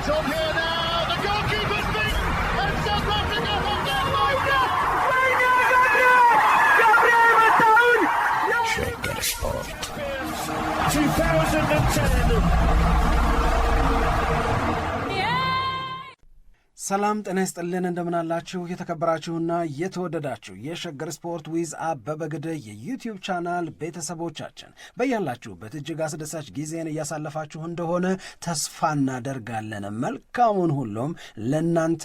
It's on here now. The goalkeeper's beaten, and South Africa have done Shagger Sport 2010. ሰላም ጤና ይስጥልን እንደምናላችሁ የተከበራችሁና የተወደዳችሁ የሸገር ስፖርት ዊዝ አበበ ግደይ የዩቲዩብ ቻናል ቤተሰቦቻችን በያላችሁበት እጅግ አስደሳች ጊዜን እያሳለፋችሁ እንደሆነ ተስፋ እናደርጋለን። መልካሙን ሁሉም ለናንተ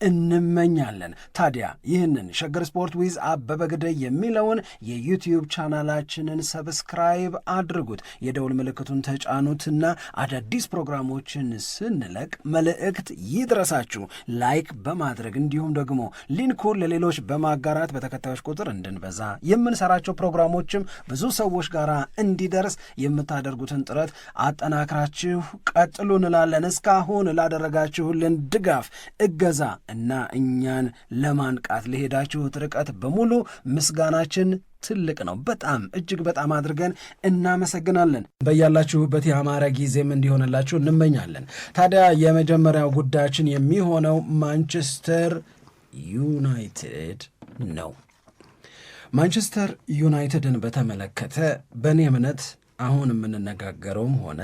እንመኛለን። ታዲያ ይህንን ሸገር ስፖርት ዊዝ አበበ ግደይ የሚለውን የዩቲዩብ ቻናላችንን ሰብስክራይብ አድርጉት፣ የደውል ምልክቱን ተጫኑትና አዳዲስ ፕሮግራሞችን ስንለቅ መልእክት ይድረሳችሁ። ላይክ በማድረግ እንዲሁም ደግሞ ሊንኩን ለሌሎች በማጋራት በተከታዮች ቁጥር እንድንበዛ የምንሰራቸው ፕሮግራሞችም ብዙ ሰዎች ጋር እንዲደርስ የምታደርጉትን ጥረት አጠናክራችሁ ቀጥሉ እንላለን። እስካሁን ላደረጋችሁልን ድጋፍ፣ እገዛ እና እኛን ለማንቃት ለሄዳችሁት ርቀት በሙሉ ምስጋናችን ትልቅ ነው። በጣም እጅግ በጣም አድርገን እናመሰግናለን። በያላችሁበት የአማረ ጊዜም እንዲሆንላችሁ እንመኛለን። ታዲያ የመጀመሪያው ጉዳያችን የሚሆነው ማንቸስተር ዩናይትድ ነው። ማንቸስተር ዩናይትድን በተመለከተ በእኔ እምነት አሁን የምንነጋገረውም ሆነ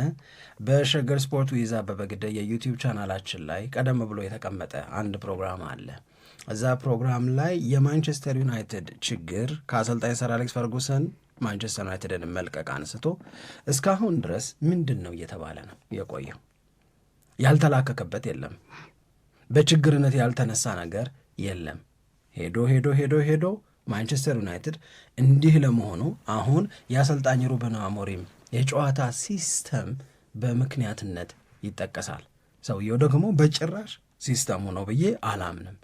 በሸገር ስፖርት ዊዝ አበበ ግደይ የዩቲዩብ ቻናላችን ላይ ቀደም ብሎ የተቀመጠ አንድ ፕሮግራም አለ። እዛ ፕሮግራም ላይ የማንቸስተር ዩናይትድ ችግር ከአሰልጣኝ ሰር አሌክስ ፈርጉሰን ማንቸስተር ዩናይትድን መልቀቅ አንስቶ እስካሁን ድረስ ምንድን ነው እየተባለ ነው የቆየው። ያልተላከከበት የለም፣ በችግርነት ያልተነሳ ነገር የለም። ሄዶ ማንቸስተር ዩናይትድ እንዲህ ለመሆኑ አሁን የአሰልጣኝ ሩበን አሞሪም የጨዋታ ሲስተም በምክንያትነት ይጠቀሳል። ሰውየው ደግሞ በጭራሽ ሲስተሙ ነው ብዬ አላምንም።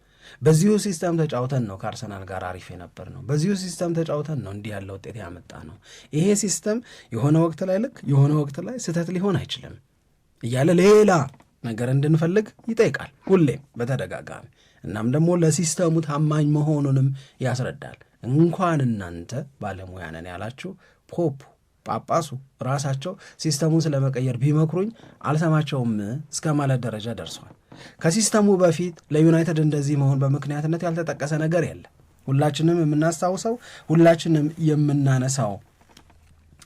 በዚሁ ሲስተም ተጫውተን ነው ከአርሰናል ጋር አሪፍ የነበር ነው። በዚሁ ሲስተም ተጫውተን ነው እንዲህ ያለ ውጤት ያመጣ ነው። ይሄ ሲስተም የሆነ ወቅት ላይ ልክ የሆነ ወቅት ላይ ስህተት ሊሆን አይችልም እያለ ሌላ ነገር እንድንፈልግ ይጠይቃል ሁሌም በተደጋጋሚ። እናም ደግሞ ለሲስተሙ ታማኝ መሆኑንም ያስረዳል። እንኳን እናንተ ባለሙያ ነን ያላችሁ ጳጳሱ ራሳቸው ሲስተሙን ስለመቀየር ቢመክሩኝ አልሰማቸውም እስከ ማለት ደረጃ ደርሷል። ከሲስተሙ በፊት ለዩናይትድ እንደዚህ መሆን በምክንያትነት ያልተጠቀሰ ነገር የለም። ሁላችንም የምናስታውሰው ሁላችንም የምናነሳው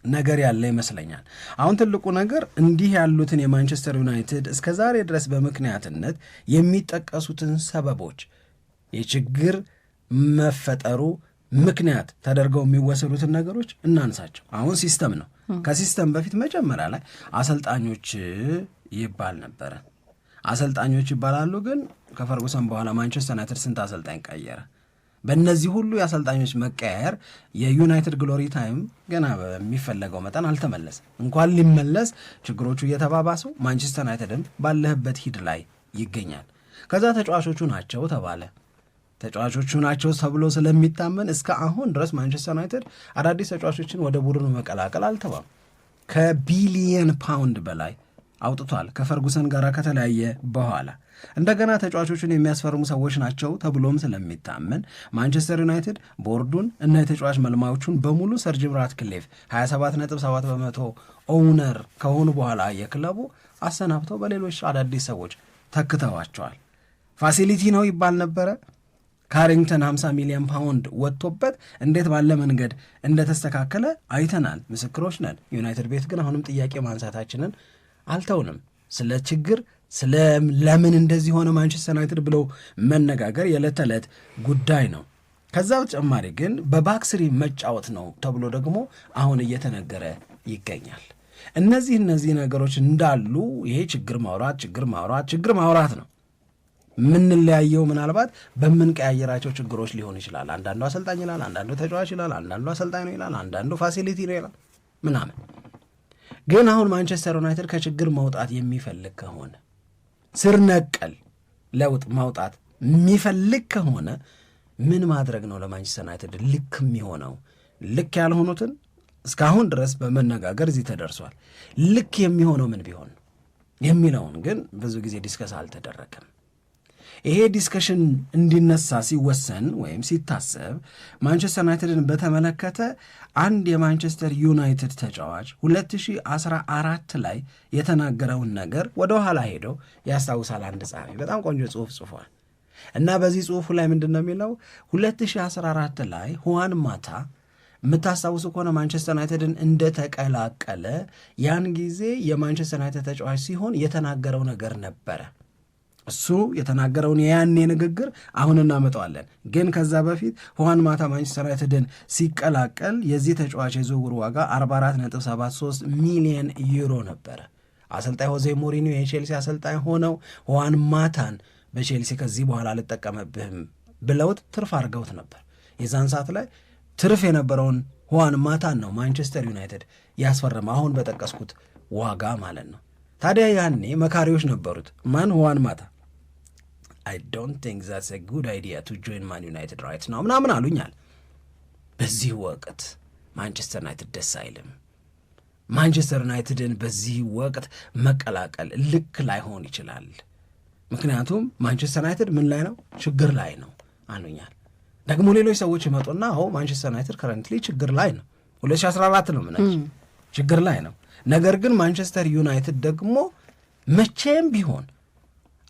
ነገር ያለ ይመስለኛል። አሁን ትልቁ ነገር እንዲህ ያሉትን የማንቸስተር ዩናይትድ እስከ ዛሬ ድረስ በምክንያትነት የሚጠቀሱትን ሰበቦች የችግር መፈጠሩ ምክንያት ተደርገው የሚወሰዱትን ነገሮች እናንሳቸው። አሁን ሲስተም ነው። ከሲስተም በፊት መጀመሪያ ላይ አሰልጣኞች ይባል ነበረ። አሰልጣኞች ይባላሉ። ግን ከፈርጉሰን በኋላ ማንቸስተር ዩናይትድ ስንት አሰልጣኝ ቀየረ? በእነዚህ ሁሉ የአሰልጣኞች መቀያየር የዩናይትድ ግሎሪ ታይም ገና በሚፈለገው መጠን አልተመለሰም። እንኳን ሊመለስ ችግሮቹ እየተባባሱ ማንቸስተር ዩናይትድም ባለህበት ሂድ ላይ ይገኛል። ከዛ ተጫዋቾቹ ናቸው ተባለ። ተጫዋቾቹ ናቸው ተብሎ ስለሚታመን እስከ አሁን ድረስ ማንቸስተር ዩናይትድ አዳዲስ ተጫዋቾችን ወደ ቡድኑ መቀላቀል አልተባም። ከቢሊየን ፓውንድ በላይ አውጥቷል ከፈርጉሰን ጋር ከተለያየ በኋላ። እንደገና ተጫዋቾቹን የሚያስፈርሙ ሰዎች ናቸው ተብሎም ስለሚታመን ማንቸስተር ዩናይትድ ቦርዱን እና የተጫዋች መልማዮቹን በሙሉ ሰር ጂም ራትክሊፍ 27.7% ኦውነር ከሆኑ በኋላ የክለቡ አሰናብተው በሌሎች አዳዲስ ሰዎች ተክተዋቸዋል። ፋሲሊቲ ነው ይባል ነበረ። ካሪንግተን 50 ሚሊዮን ፓውንድ ወጥቶበት እንዴት ባለ መንገድ እንደተስተካከለ አይተናል፣ ምስክሮች ነን። ዩናይትድ ቤት ግን አሁንም ጥያቄ ማንሳታችንን አልተውንም። ስለ ችግር ስለ ለምን እንደዚህ ሆነ ማንቸስተር ዩናይትድ ብለው መነጋገር የዕለት ተዕለት ጉዳይ ነው። ከዛ በተጨማሪ ግን በባክስሪ መጫወት ነው ተብሎ ደግሞ አሁን እየተነገረ ይገኛል። እነዚህ ነገሮች እንዳሉ ይሄ ችግር ማውራት ነው። ምንለያየው ምናልባት በምንቀያየራቸው ችግሮች ሊሆን ይችላል። አንዳንዱ አሰልጣኝ ይላል፣ አንዳንዱ ተጫዋች ይላል፣ አንዳንዱ አሰልጣኝ ነው ይላል፣ አንዳንዱ ፋሲሊቲ ነው ይላል ምናምን። ግን አሁን ማንቸስተር ዩናይትድ ከችግር መውጣት የሚፈልግ ከሆነ ስር ነቀል ለውጥ ማውጣት የሚፈልግ ከሆነ ምን ማድረግ ነው ለማንቸስተር ዩናይትድ ልክ የሚሆነው? ልክ ያልሆኑትን እስካሁን ድረስ በመነጋገር እዚህ ተደርሷል። ልክ የሚሆነው ምን ቢሆን የሚለውን ግን ብዙ ጊዜ ዲስከስ አልተደረገም። ይሄ ዲስከሽን እንዲነሳ ሲወሰን ወይም ሲታሰብ ማንቸስተር ዩናይትድን በተመለከተ አንድ የማንቸስተር ዩናይትድ ተጫዋች 2014 ላይ የተናገረውን ነገር ወደ ኋላ ሄዶ ያስታውሳል። አንድ ጸሐፊ በጣም ቆንጆ ጽሑፍ ጽፏል እና በዚህ ጽሑፉ ላይ ምንድን ነው የሚለው? 2014 ላይ ሁዋን ማታ የምታስታውሱ ከሆነ ማንቸስተር ዩናይትድን እንደተቀላቀለ ያን ጊዜ የማንቸስተር ዩናይትድ ተጫዋች ሲሆን የተናገረው ነገር ነበረ። እሱ የተናገረውን የያኔ ንግግር አሁን እናመጣዋለን። ግን ከዛ በፊት ሁዋን ማታ ማንቸስተር ዩናይትድን ሲቀላቀል የዚህ ተጫዋች የዝውውር ዋጋ 44.73 ሚሊዮን ዩሮ ነበረ። አሰልጣኝ ሆዜ ሞሪኒዮ የቼልሲ አሰልጣኝ ሆነው ሁዋን ማታን በቼልሲ ከዚህ በኋላ አልጠቀመብህም ብለውት ትርፍ አድርገውት ነበር። የዛን ሰዓት ላይ ትርፍ የነበረውን ሁዋን ማታን ነው ማንቸስተር ዩናይትድ ያስፈረመ፣ አሁን በጠቀስኩት ዋጋ ማለት ነው። ታዲያ ያኔ መካሪዎች ነበሩት። ማን? ሁዋን ማታ። I don't think that's a good idea to join Man United right now ምናምን አሉኛል። በዚህ ወቅት ማንቸስተር ዩናይትድ ደስ አይልም። ማንቸስተር ዩናይትድን በዚህ ወቅት መቀላቀል ልክ ላይሆን ይችላል። ምክንያቱም ማንቸስተር ዩናይትድ ምን ላይ ነው? ችግር ላይ ነው አሉኛል። ደግሞ ሌሎች ሰዎች ይመጡና ማንቸስተር ዩናይትድ ከረንትሊ ችግር ላይ ነው፣ 2014 ነው ምናምን ችግር ላይ ነው። ነገር ግን ማንቸስተር ዩናይትድ ደግሞ መቼም ቢሆን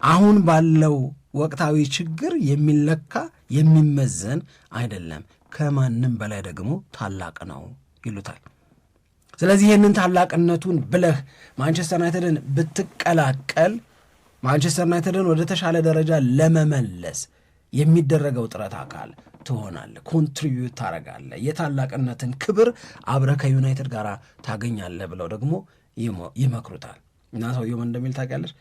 አሁን ባለው ወቅታዊ ችግር የሚለካ የሚመዘን አይደለም፣ ከማንም በላይ ደግሞ ታላቅ ነው ይሉታል። ስለዚህ ይህንን ታላቅነቱን ብለህ ማንቸስተር ዩናይትድን ብትቀላቀል ማንቸስተር ዩናይትድን ወደ ተሻለ ደረጃ ለመመለስ የሚደረገው ጥረት አካል ትሆናለህ፣ ኮንትሪቢዩት ታረጋለህ፣ የታላቅነትን ክብር አብረህ ከዩናይትድ ጋር ታገኛለህ ብለው ደግሞ ይመክሩታል። እና ሰውየው እንደሚል ታውቂያለሽ፣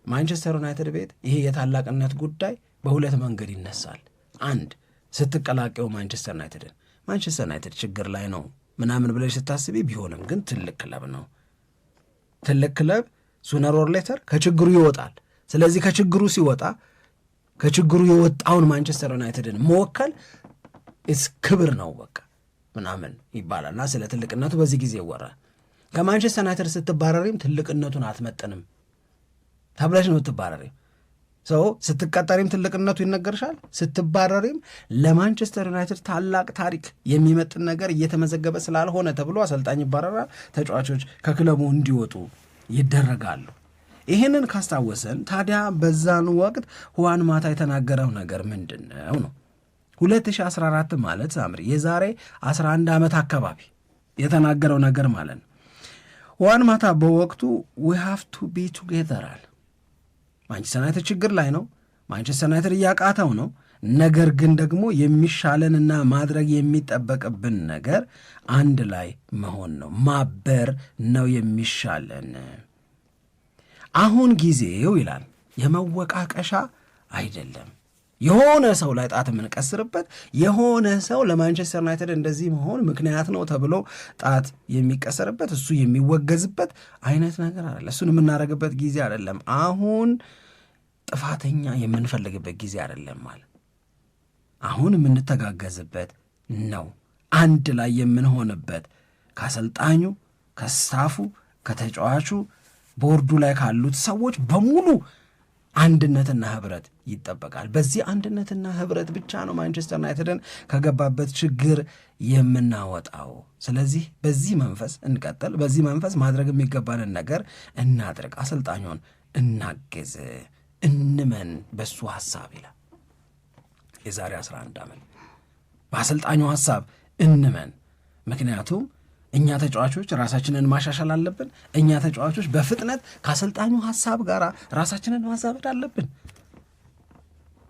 ማንቸስተር ዩናይትድ ቤት ይሄ የታላቅነት ጉዳይ በሁለት መንገድ ይነሳል። አንድ ስትቀላቀው ማንቸስተር ዩናይትድ ችግር ላይ ነው ምናምን ብለሽ ስታስቢ፣ ቢሆንም ግን ትልቅ ክለብ ነው። ትልቅ ክለብ ሱነር ኦር ሌተር ከችግሩ ይወጣል። ስለዚህ ከችግሩ ሲወጣ ከችግሩ የወጣውን ማንቸስተር ዩናይትድን መወከል ክብር ነው በቃ ምናምን ይባላልና ስለ ትልቅነቱ በዚህ ጊዜ ይወራል። ከማንቸስተር ዩናይትድ ስትባረሪም ትልቅነቱን አትመጥንም ተብለሽ ነው ትባረሪም። ስትቀጠሪም ትልቅነቱ ይነገርሻል፣ ስትባረሪም ለማንቸስተር ዩናይትድ ታላቅ ታሪክ የሚመጥን ነገር እየተመዘገበ ስላልሆነ ተብሎ አሰልጣኝ ይባረራል፣ ተጫዋቾች ከክለቡ እንዲወጡ ይደረጋሉ። ይህንን ካስታወሰን ታዲያ በዛን ወቅት ሁዋን ማታ የተናገረው ነገር ምንድን ነው? 2014 ማለት ሳምሪ የዛሬ 11 ዓመት አካባቢ የተናገረው ነገር ማለት ነው። ሁዋን ማታ በወቅቱ we have to be together አለ። ማንቸስተር ዩናይትድ ችግር ላይ ነው፣ ማንቸስተር ዩናይትድ እያቃተው ነው። ነገር ግን ደግሞ የሚሻለንና ማድረግ የሚጠበቅብን ነገር አንድ ላይ መሆን ነው፣ ማበር ነው የሚሻለን። አሁን ጊዜው ይላል የመወቃቀሻ አይደለም፣ የሆነ ሰው ላይ ጣት የምንቀስርበት፣ የሆነ ሰው ለማንቸስተር ዩናይትድ እንደዚህ መሆን ምክንያት ነው ተብሎ ጣት የሚቀሰርበት፣ እሱ የሚወገዝበት አይነት ነገር አይደለም። እሱን የምናደርግበት ጊዜ አይደለም። አሁን ጥፋተኛ የምንፈልግበት ጊዜ አይደለም ማለት፣ አሁን የምንተጋገዝበት ነው፣ አንድ ላይ የምንሆንበት፣ ከአሰልጣኙ፣ ከስታፉ፣ ከተጫዋቹ፣ ቦርዱ ላይ ካሉት ሰዎች በሙሉ አንድነትና ህብረት ይጠበቃል። በዚህ አንድነትና ህብረት ብቻ ነው ማንቸስተር ዩናይትድን ከገባበት ችግር የምናወጣው። ስለዚህ በዚህ መንፈስ እንቀጥል፣ በዚህ መንፈስ ማድረግ የሚገባንን ነገር እናድርግ፣ አሰልጣኙን እናግዝ፣ እንመን በሱ ሐሳብ ይላል። የዛሬ 11 ዓመት በአሰልጣኙ ሐሳብ እንመን። ምክንያቱም እኛ ተጫዋቾች ራሳችንን ማሻሻል አለብን። እኛ ተጫዋቾች በፍጥነት ከአሰልጣኙ ሐሳብ ጋር ራሳችንን ማዛመድ አለብን።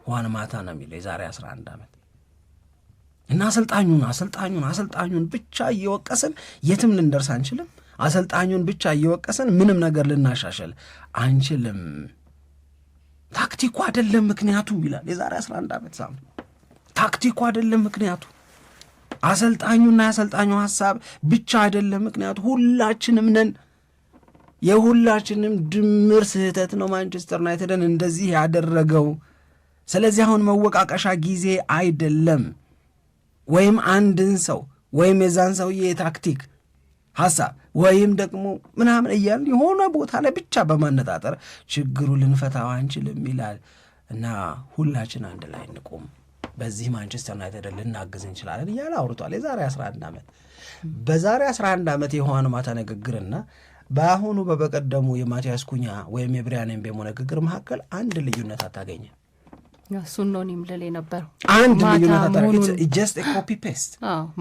ሁዋን ማታ ነው የሚለው የዛሬ 11 ዓመት እና አሰልጣኙን ብቻ እየወቀስን የትም ልንደርስ አንችልም። አሰልጣኙን ብቻ እየወቀስን ምንም ነገር ልናሻሽል አንችልም። ታክቲኩ አይደለም ምክንያቱ ይላል የዛሬ 11 ዓመት ሳም ታክቲኩ አይደለም ምክንያቱ፣ አሰልጣኙና የአሰልጣኙ ሐሳብ ብቻ አይደለም ምክንያቱ፣ ሁላችንም ነን። የሁላችንም ድምር ስህተት ነው ማንቸስተር ዩናይትድን እንደዚህ ያደረገው። ስለዚህ አሁን መወቃቀሻ ጊዜ አይደለም። ወይም አንድን ሰው ወይም የዛን ሰውዬ የታክቲክ ሐሳብ ወይም ደግሞ ምናምን እያልን የሆነ ቦታ ላይ ብቻ በማነጣጠር ችግሩ ልንፈታው አንችልም ይላል እና ሁላችን አንድ ላይ እንቁም፣ በዚህ ማንቸስተር ዩናይትድ ልናግዝ እንችላለን እያለ አውርቷል። የዛሬ 11 ዓመት በዛሬ 11 ዓመት የሆነ ማታ ንግግርና በአሁኑ በበቀደሙ የማቲያስ ኩኛ ወይም የብሪያን ኤምቤሞ ንግግር መካከል አንድ ልዩነት አታገኝም። እሱን ነው እኔም ልል የነበረው። አንድ ልዩነት አታገኝም። ጀስት ኮፒ ፔስት።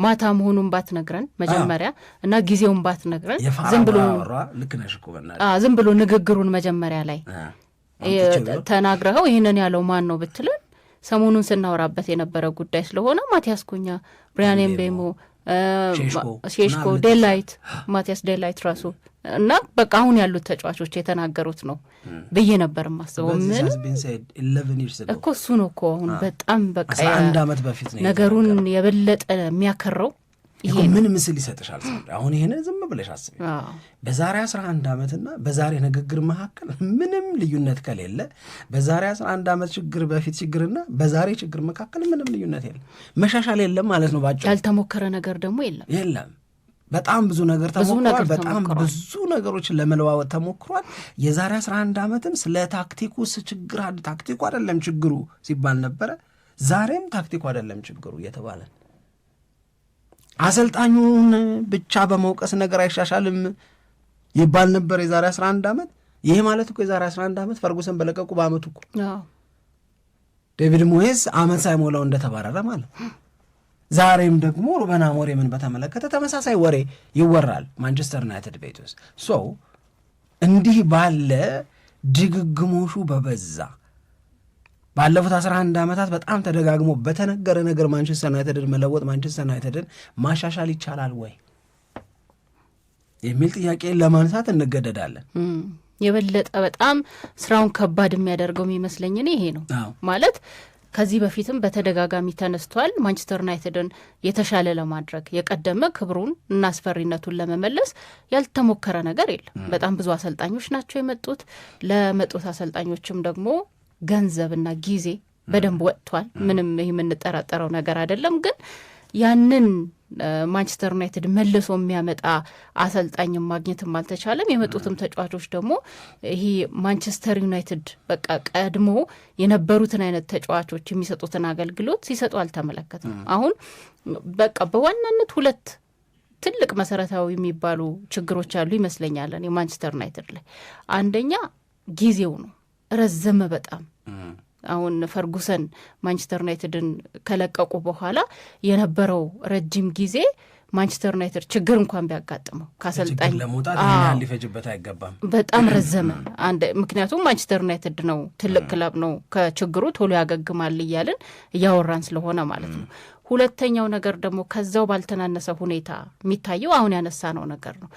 ማታ መሆኑን ባትነግረን መጀመሪያ እና ጊዜውን ባትነግረን ዝም ብሎ ንግግሩን መጀመሪያ ላይ ተናግረኸው ይህንን ያለው ማን ነው ብትለን ሰሞኑን ስናወራበት የነበረ ጉዳይ ስለሆነ ማቲያስ ኩኛ፣ ብሪያን ኤምቤሞ፣ ሼሽኮ፣ ዴላይት፣ ማቲያስ ዴላይት ራሱ እና በቃ አሁን ያሉት ተጫዋቾች የተናገሩት ነው ብዬ ነበር ማስበው። ምን እኮ እሱ ነው እኮ አሁን በጣም በቃ 11 ዓመት በፊት ነው ነገሩን የበለጠ የሚያከረው። ይሄ ምን ምስል ይሰጥሻል? አሁን ይሄን ዝም ብለሽ አስቢ። በዛሬ 11 ዓመትና በዛሬ ንግግር መካከል ምንም ልዩነት ከሌለ በዛሬ 11 ዓመት ችግር በፊት ችግርና በዛሬ ችግር መካከል ምንም ልዩነት የለም፣ መሻሻል የለም ማለት ነው ባጭሩ። ያልተሞከረ ነገር ደግሞ የለም። በጣም ብዙ ነገር ተሞክሯል። በጣም ብዙ ነገሮችን ለመለዋወጥ ተሞክሯል። የዛሬ 11 ዓመትም ስለ ታክቲኩ ችግር ታክቲኩ አይደለም ችግሩ ሲባል ነበረ። ዛሬም ታክቲኩ አይደለም ችግሩ እየተባለ አሰልጣኙን ብቻ በመውቀስ ነገር አይሻሻልም ይባል ነበር የዛሬ 11 ዓመት። ይሄ ማለት እኮ የዛሬ 11 ዓመት ፈርጉሰን በለቀቁ በአመቱ እኮ ዴቪድ ሞየስ አመት ሳይሞላው እንደተባረረ ማለት። ዛሬም ደግሞ ሩበን አሞሪምን በተመለከተ ተመሳሳይ ወሬ ይወራል ማንቸስተር ዩናይትድ ቤት ውስጥ። ሶ እንዲህ ባለ ድግግሞሹ በበዛ ባለፉት 11 ዓመታት በጣም ተደጋግሞ በተነገረ ነገር ማንቸስተር ዩናይትድን መለወጥ፣ ማንቸስተር ዩናይትድን ማሻሻል ይቻላል ወይ የሚል ጥያቄ ለማንሳት እንገደዳለን። የበለጠ በጣም ስራውን ከባድ የሚያደርገው የሚመስለኝ እኔ ይሄ ነው ማለት ከዚህ በፊትም በተደጋጋሚ ተነስቷል። ማንቸስተር ዩናይትድን የተሻለ ለማድረግ የቀደመ ክብሩን እና አስፈሪነቱን ለመመለስ ያልተሞከረ ነገር የለም። በጣም ብዙ አሰልጣኞች ናቸው የመጡት። ለመጡት አሰልጣኞችም ደግሞ ገንዘብና ጊዜ በደንብ ወጥቷል። ምንም ይህ የምንጠራጠረው ነገር አይደለም። ግን ያንን ማንቸስተር ዩናይትድ መልሶ የሚያመጣ አሰልጣኝም ማግኘትም አልተቻለም። የመጡትም ተጫዋቾች ደግሞ ይሄ ማንቸስተር ዩናይትድ በቃ ቀድሞ የነበሩትን አይነት ተጫዋቾች የሚሰጡትን አገልግሎት ሲሰጡ አልተመለከትም። አሁን በቃ በዋናነት ሁለት ትልቅ መሰረታዊ የሚባሉ ችግሮች አሉ ይመስለኛል የማንቸስተር ዩናይትድ ላይ። አንደኛ ጊዜው ነው፣ ረዘመ በጣም። አሁን ፈርጉሰን ማንቸስተር ዩናይትድን ከለቀቁ በኋላ የነበረው ረጅም ጊዜ ማንቸስተር ዩናይትድ ችግር እንኳን ቢያጋጥመው ከአሰልጣኝ ለመውጣት ሊፈጅበት አይገባም፣ በጣም ረዘመ። ምክንያቱም ማንቸስተር ዩናይትድ ነው፣ ትልቅ ክለብ ነው፣ ከችግሩ ቶሎ ያገግማል እያልን እያወራን ስለሆነ ማለት ነው። ሁለተኛው ነገር ደግሞ ከዛው ባልተናነሰ ሁኔታ የሚታየው አሁን ያነሳነው ነገር ነው።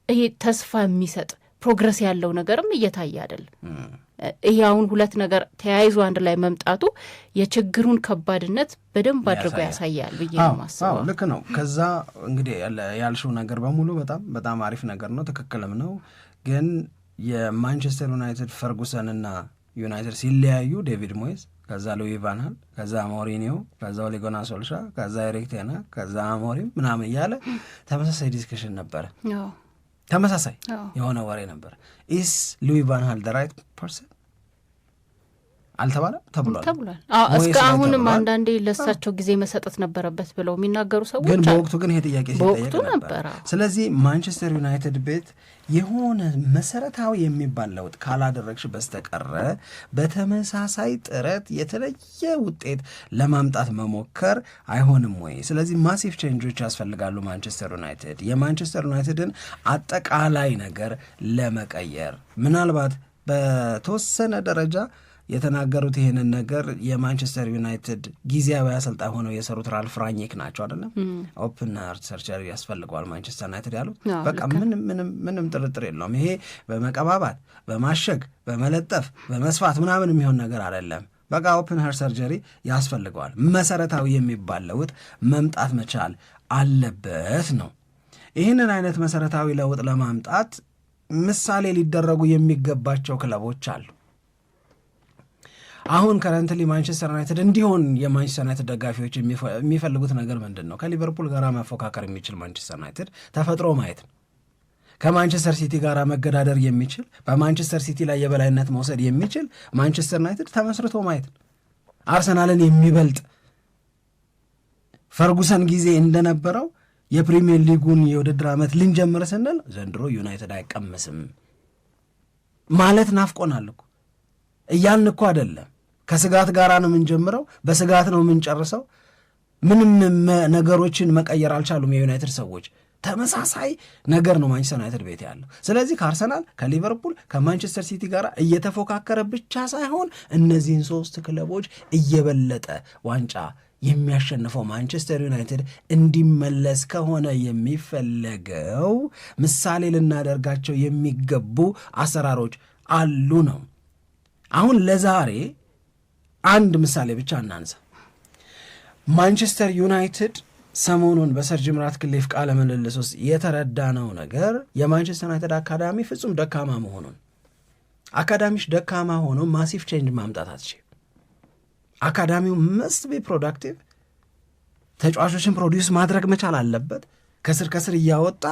ይሄ ተስፋ የሚሰጥ ፕሮግረስ ያለው ነገርም እየታየ አይደለም። ይሄ አሁን ሁለት ነገር ተያይዞ አንድ ላይ መምጣቱ የችግሩን ከባድነት በደንብ አድርጎ ያሳያል ብዬ ነው ማስበው። ልክ ነው። ከዛ እንግዲህ ያልሽው ነገር በሙሉ በጣም በጣም አሪፍ ነገር ነው፣ ትክክልም ነው። ግን የማንቸስተር ዩናይትድ ፈርጉሰንና ዩናይትድ ሲለያዩ ዴቪድ ሞይስ፣ ከዛ ሉዊ ቫን ሃል፣ ከዛ ሞሪኒዮ፣ ከዛ ኦሌ ጉናር ሶልሻር፣ ከዛ ኤሪክ ቴን ሃግ፣ ከዛ አሞሪም ምናምን እያለ ተመሳሳይ ዲስከሽን ነበረ። ተመሳሳይ የሆነ ወሬ ነበር። ኢስ ሉዊ ቫን ሃል ደ ራይት ፐርሰን አልተባለም? ተብሏል። እስከ አሁንም አንዳንዴ ለሳቸው ጊዜ መሰጠት ነበረበት ብለው የሚናገሩ ሰዎች ግን በወቅቱ ግን ይሄ ጥያቄ በወቅቱ ነበር። ስለዚህ ማንቸስተር ዩናይትድ ቤት የሆነ መሰረታዊ የሚባል ለውጥ ካላደረግሽ በስተቀረ በተመሳሳይ ጥረት የተለየ ውጤት ለማምጣት መሞከር አይሆንም ወይ? ስለዚህ ማሲቭ ቼንጆች ያስፈልጋሉ። ማንቸስተር ዩናይትድ የማንቸስተር ዩናይትድን አጠቃላይ ነገር ለመቀየር ምናልባት በተወሰነ ደረጃ የተናገሩት ይህንን ነገር የማንቸስተር ዩናይትድ ጊዜያዊ አሰልጣኝ ሆነው የሰሩት ራልፍ ራኒክ ናቸው አይደለም? ኦፕን ሃርት ሰርጀሪ ያስፈልገዋል ማንቸስተር ዩናይትድ ያሉት። በቃ ምንም ጥርጥር የለውም። ይሄ በመቀባባት በማሸግ በመለጠፍ በመስፋት ምናምን የሚሆን ነገር አይደለም። በቃ ኦፕን ሃርት ሰርጀሪ ያስፈልገዋል። መሰረታዊ የሚባል ለውጥ መምጣት መቻል አለበት ነው። ይህንን አይነት መሰረታዊ ለውጥ ለማምጣት ምሳሌ ሊደረጉ የሚገባቸው ክለቦች አሉ። አሁን ከረንትሊ ማንቸስተር ዩናይትድ እንዲሆን የማንቸስተር ዩናይትድ ደጋፊዎች የሚፈልጉት ነገር ምንድን ነው? ከሊቨርፑል ጋር መፎካከር የሚችል ማንቸስተር ዩናይትድ ተፈጥሮ ማየት ነው። ከማንቸስተር ሲቲ ጋር መገዳደር የሚችል በማንቸስተር ሲቲ ላይ የበላይነት መውሰድ የሚችል ማንቸስተር ዩናይትድ ተመስርቶ ማየት ነው። አርሰናልን የሚበልጥ ፈርጉሰን ጊዜ እንደነበረው የፕሪሚየር ሊጉን የውድድር ዓመት ልንጀምር ስንል ዘንድሮ ዩናይትድ አይቀመስም ማለት ናፍቆናል እኮ እያልን እኮ አይደለም። ከስጋት ጋር ነው የምንጀምረው፣ በስጋት ነው የምንጨርሰው። ምንም ነገሮችን መቀየር አልቻሉም የዩናይትድ ሰዎች። ተመሳሳይ ነገር ነው ማንቸስተር ዩናይትድ ቤት ያለው። ስለዚህ ከአርሰናል፣ ከሊቨርፑል፣ ከማንቸስተር ሲቲ ጋር እየተፎካከረ ብቻ ሳይሆን እነዚህን ሶስት ክለቦች እየበለጠ ዋንጫ የሚያሸንፈው ማንቸስተር ዩናይትድ እንዲመለስ ከሆነ የሚፈለገው ምሳሌ ልናደርጋቸው የሚገቡ አሰራሮች አሉ ነው። አሁን ለዛሬ አንድ ምሳሌ ብቻ እናንሳ። ማንቸስተር ዩናይትድ ሰሞኑን በሰር ጂም ራትክሊፍ ቃለ ምልልስ ውስጥ የተረዳነው ነገር የማንቸስተር ዩናይትድ አካዳሚ ፍጹም ደካማ መሆኑን። አካዳሚሽ ደካማ ሆኖ ማሲቭ ቼንጅ ማምጣት አትችልም። አካዳሚው መስት ቢ ፕሮዳክቲቭ፣ ተጫዋቾችን ፕሮዲውስ ማድረግ መቻል አለበት። ከስር ከስር እያወጣ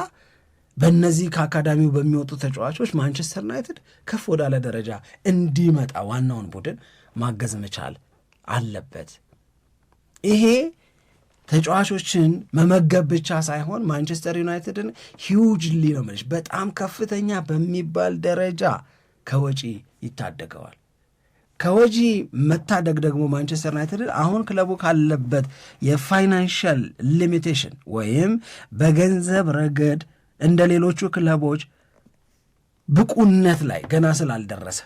በእነዚህ ከአካዳሚው በሚወጡ ተጫዋቾች ማንቸስተር ዩናይትድ ከፍ ወዳለ ደረጃ እንዲመጣ ዋናውን ቡድን ማገዝ መቻል አለበት። ይሄ ተጫዋቾችን መመገብ ብቻ ሳይሆን ማንቸስተር ዩናይትድን ሂውጅሊ ነው የምልሽ፣ በጣም ከፍተኛ በሚባል ደረጃ ከወጪ ይታደገዋል። ከወጪ መታደግ ደግሞ ማንቸስተር ዩናይትድን አሁን ክለቡ ካለበት የፋይናንሻል ሊሚቴሽን ወይም በገንዘብ ረገድ እንደ ሌሎቹ ክለቦች ብቁነት ላይ ገና ስላልደረሰ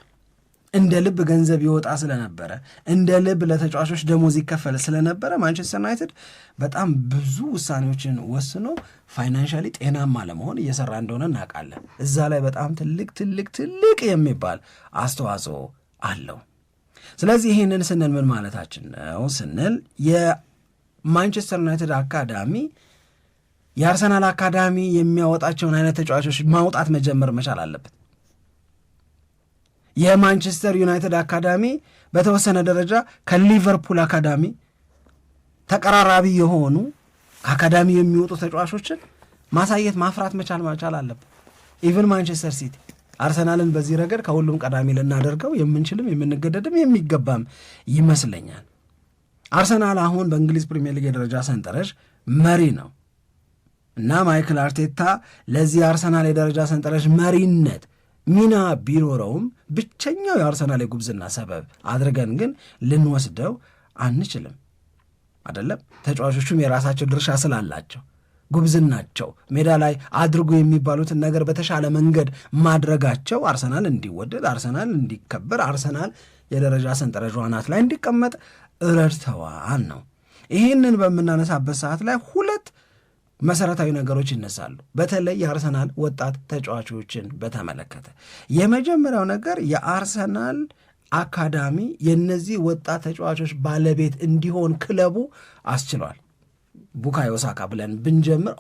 እንደ ልብ ገንዘብ ይወጣ ስለነበረ እንደ ልብ ለተጫዋቾች ደሞዝ ይከፈል ስለነበረ ማንቸስተር ዩናይትድ በጣም ብዙ ውሳኔዎችን ወስኖ ፋይናንሻሊ ጤናማ ለመሆን እየሰራ እንደሆነ እናውቃለን። እዛ ላይ በጣም ትልቅ የሚባል አስተዋጽኦ አለው። ስለዚህ ይህንን ስንል ምን ማለታችን ነው ስንል የማንቸስተር ዩናይትድ አካዳሚ የአርሰናል አካዳሚ የሚያወጣቸውን አይነት ተጫዋቾች ማውጣት መጀመር መቻል አለበት። የማንቸስተር ዩናይትድ አካዳሚ በተወሰነ ደረጃ ከሊቨርፑል አካዳሚ ተቀራራቢ የሆኑ ከአካዳሚ የሚወጡ ተጫዋቾችን ማሳየት ማፍራት መቻል አለበት። ኢቨን ማንቸስተር ሲቲ አርሰናልን በዚህ ረገድ ከሁሉም ቀዳሚ ልናደርገው የምንችልም የምንገደድም የሚገባም ይመስለኛል። አርሰናል አሁን በእንግሊዝ ፕሪሚየር ሊግ የደረጃ ሰንጠረዥ መሪ ነው እና ማይክል አርቴታ ለዚህ አርሰናል የደረጃ ሰንጠረዥ መሪነት ሚና ቢኖረውም ብቸኛው የአርሰናል የጉብዝና ሰበብ አድርገን ግን ልንወስደው አንችልም። አይደለም፣ ተጫዋቾቹም የራሳቸው ድርሻ ስላላቸው ጉብዝናቸው ሜዳ ላይ አድርጎ የሚባሉትን ነገር በተሻለ መንገድ ማድረጋቸው አርሰናል እንዲወደድ፣ አርሰናል እንዲከበር፣ አርሰናል የደረጃ ሰንጠረዥ አናት ላይ እንዲቀመጥ ረድተዋል ነው። ይህንን በምናነሳበት ሰዓት ላይ ሁለት መሰረታዊ ነገሮች ይነሳሉ። በተለይ የአርሰናል ወጣት ተጫዋቾችን በተመለከተ የመጀመሪያው ነገር የአርሰናል አካዳሚ የነዚህ ወጣት ተጫዋቾች ባለቤት እንዲሆን ክለቡ አስችሏል። ቡካዮ ሳካ ብለን ብንጀምር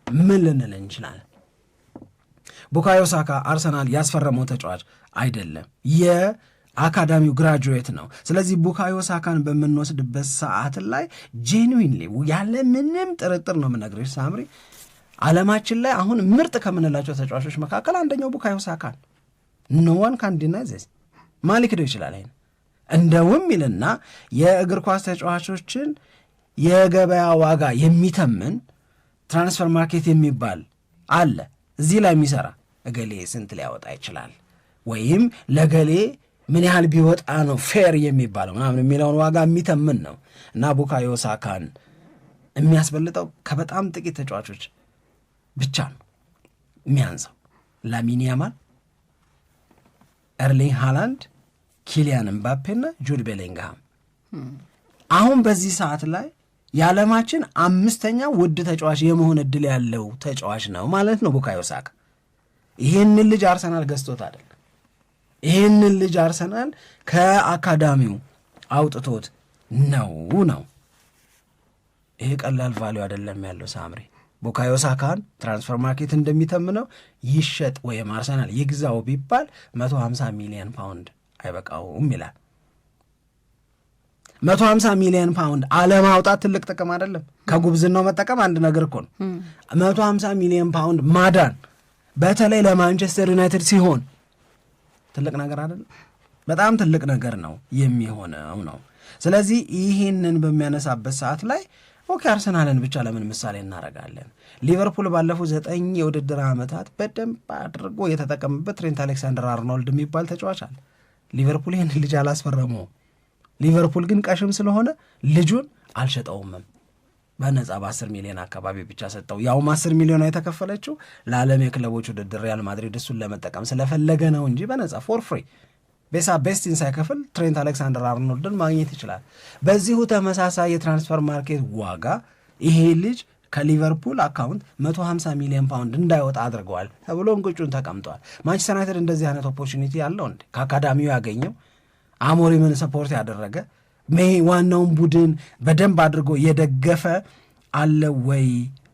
ምን ልንል እንችላለን? ቡካዮ ሳካ አርሰናል ያስፈረመው ተጫዋች አይደለም፣ የአካዳሚው ግራጁዌት ነው። ስለዚህ ቡካዮ ሳካን በምንወስድበት ሰዓት ላይ ጄንዊንሊ ያለ ምንም ጥርጥር ነው የምነግርሽ ሳምሪ፣ ዓለማችን ላይ አሁን ምርጥ ከምንላቸው ተጫዋቾች መካከል አንደኛው ቡካዮ ሳካን ኖ ዋን ካን ዲናይ ዚስ። ማን ሊክደው ይችላል? ይሄን እንደውም ይልና የእግር ኳስ ተጫዋቾችን የገበያ ዋጋ የሚተምን ትራንስፈር ማርኬት የሚባል አለ። እዚህ ላይ የሚሰራ እገሌ ስንት ሊያወጣ ይችላል ወይም ለገሌ ምን ያህል ቢወጣ ነው ፌር የሚባለው ምናምን የሚለውን ዋጋ የሚተምን ነው። እና ቡካዮ ሳካን የሚያስበልጠው ከበጣም ጥቂት ተጫዋቾች ብቻ ነው የሚያንሰው። ላሚን ያማል፣ ኤርሊንግ ሃላንድ፣ ኪሊያን ምባፔና ጁድ ቤሊንግሃም። አሁን በዚህ ሰዓት ላይ የዓለማችን 5ኛ ውድ ተጫዋች የመሆን እድል ያለው ተጫዋች ነው ማለት ነው ቡካዮ ሳካ። ይህንን ልጅ አርሰናል ገዝቶት አይደለም። ይህንን ልጅ አርሰናል ከአካዳሚው አውጥቶት ነው። ይሄ ቀላል ቫሊዩ አይደለም ያለው ሳምሪ። ቡካዮ ሳካን ትራንስፈር ማርኬት እንደሚተምነው ይሸጥ ወይም አርሰናል ይግዛው ቢባል 150 ሚሊዮን ፓውንድ አይበቃውም ይላል። 150 ሚሊዮን ፓውንድ አለማውጣት ትልቅ ጥቅም አይደለም? ከጉብዝናው መጠቀም አንድ ነገር እኮ ነው። 150 ሚሊዮን ፓውንድ ማዳን በተለይ ለማንቸስተር ዩናይትድ ሲሆን ትልቅ ነገር አይደለም፣ በጣም ትልቅ ነገር ነው የሚሆነው ነው። ስለዚህ ይህንን በሚያነሳበት ሰዓት ላይ ኦኬ አርሰናልን ብቻ ለምን ምሳሌ እናደርጋለን? ሊቨርፑል ባለፉት 9 የውድድር ዓመታት በደንብ አድርጎ የተጠቀምበት ትሬንት አሌክሳንደር አርኖልድ የሚባል ተጫዋች አለ። ሊቨርፑል ይህን ልጅ አላስፈረመውም። ሊቨርፑል ግን ቀሽም ስለሆነ ልጁን አልሸጠውምም። በነጻ በ10 ሚሊዮን አካባቢ ብቻ ሰጠው። ያውም 10 ሚሊዮን የተከፈለችው ለዓለም የክለቦች ውድድር ሪያል ማድሪድ እሱን ለመጠቀም ስለፈለገ ነው እንጂ በነጻ ፎር ፍሪ ቤስቲን ሳይከፍል ትሬንት አሌክሳንደር አርኖልድን ማግኘት ይችላል። በዚሁ ተመሳሳይ የትራንስፈር ማርኬት ዋጋ ይሄ ልጅ ከሊቨርፑል አካውንት 150 ሚሊዮን ፓውንድ እንዳይወጣ አድርገዋል ተብሎ እንቅጩን ተቀምጧል። ማንቸስተር ዩናይትድ እንደዚህ አይነት ኦፖርቹኒቲ ያለው እንዴ? ከአካዳሚው ያገኘው አሞሪምን ሰፖርት ያደረገ ዋናውን ቡድን በደንብ አድርጎ የደገፈ አለ ወይ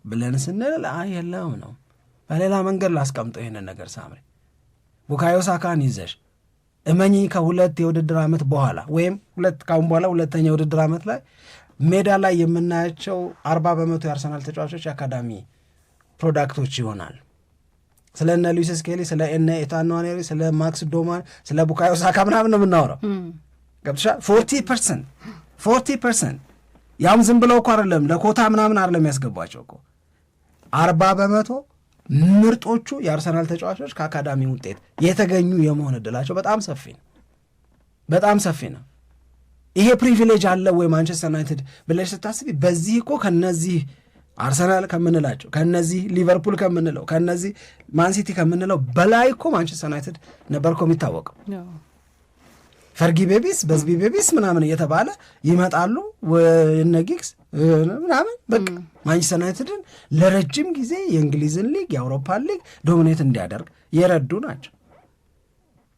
ብለን ስንል የለም ነው። በሌላ መንገድ ላስቀምጠው ይህንን ነገር ሳምሪ ቡካዮ ሳካን ይዘሽ እመኚ ከ2 የውድድር ዓመት በኋላ ወይም ካሁን በኋላ 2ኛ የውድድር ዓመት ላይ ሜዳ ላይ የምናያቸው 40% የአርሰናል ተጫዋቾች የአካዳሚ ፕሮዳክቶች ይሆናል። ስለ እነ ሉዊስ ስኬሊ፣ ስለ እነ ኤታን ንዋኔሪ፣ ስለ ማክስ ዶማን፣ ስለ ቡካዮ ሳካ ምናምን ነው የምናወራው። ገብቶሻል? 40% ያውም ዝም ብለው እኮ አይደለም ለኮታ ምናምን አይደለም ያስገቧቸው እኮ 40% ምርጦቹ የአርሰናል ተጫዋቾች ከአካዳሚ ውጤት የተገኙ የመሆን እድላቸው በጣም ሰፊ ነው። ይሄ ፕሪቪሌጅ አለ ወይ ማንቸስተር ዩናይትድ ብለሽ ስታስቢ፣ በዚህ እኮ ከነዚህ አርሰናል ከምንላቸው ከነዚህ ሊቨርፑል ከምንለው ከነዚህ ማንሲቲ ከምንለው በላይ እኮ ማንቸስተር ዩናይትድ ነበር እኮ የሚታወቀው። ፈርጊ ቤቢስ በዝቢ ቤቢስ ምናምን እየተባለ ይመጣሉ እነ ጊግስ ምናምን። በቃ ማንቸስተር ዩናይትድን ለረጅም ጊዜ የእንግሊዝን ሊግ የአውሮፓን ሊግ ዶሚኔት እንዲያደርግ የረዱ ናቸው።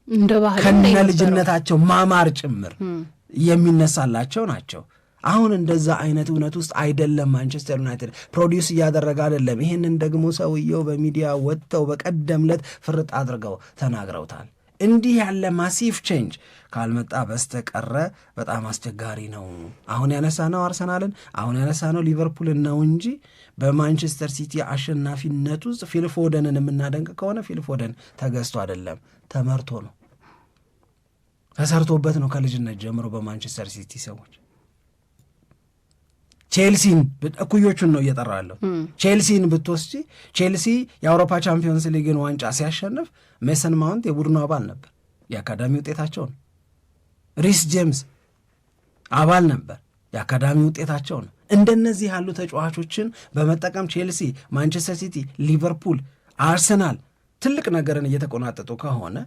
እንደ ባህል ከነ ልጅነታቸው ማማር ጭምር የሚነሳላቸው ናቸው። አሁን እንደዛ አይነት እውነት ውስጥ አይደለም ማንቸስተር ዩናይትድ ፕሮዲውስ እያደረገ አይደለም። ይህንን ደግሞ ሰውየው በሚዲያ ወጥተው በቀደምለት ፍርጥ አድርገው ተናግረውታል። እንዲህ ያለ ማሲቭ ቼንጅ ካልመጣ በስተቀረ በጣም አስቸጋሪ ነው። አሁን ያነሳነው አርሰናልን፣ አሁን ያነሳነው ሊቨርፑልን ነው እንጂ በማንቸስተር ሲቲ አሸናፊነት ውስጥ ፊልፎደንን የምናደንቅ ከሆነ ፊልፎደን ተገዝቶ አይደለም ተመርቶ ነው፣ ተሰርቶበት ነው ከልጅነት ጀምሮ በማንቸስተር ሲቲ ሰዎች። ቼልሲን እኩዮቹን ነው እየጠራለሁ። ቼልሲን ብትወስጂ ቼልሲ የአውሮፓ ቻምፒዮንስ ሊግን ዋንጫ ሲያሸንፍ ሜሰን ማውንት የቡድኑ አባል ነበር፣ የአካዳሚ ውጤታቸው ነው። ሪስ ጄምስ አባል ነበር፣ የአካዳሚ ውጤታቸው ነው። እንደነዚህ ያሉ ተጫዋቾችን በመጠቀም ቼልሲ፣ ማንቸስተር ሲቲ፣ ሊቨርፑል፣ አርሰናል ትልቅ ነገርን እየተቆናጠጡ ከሆነ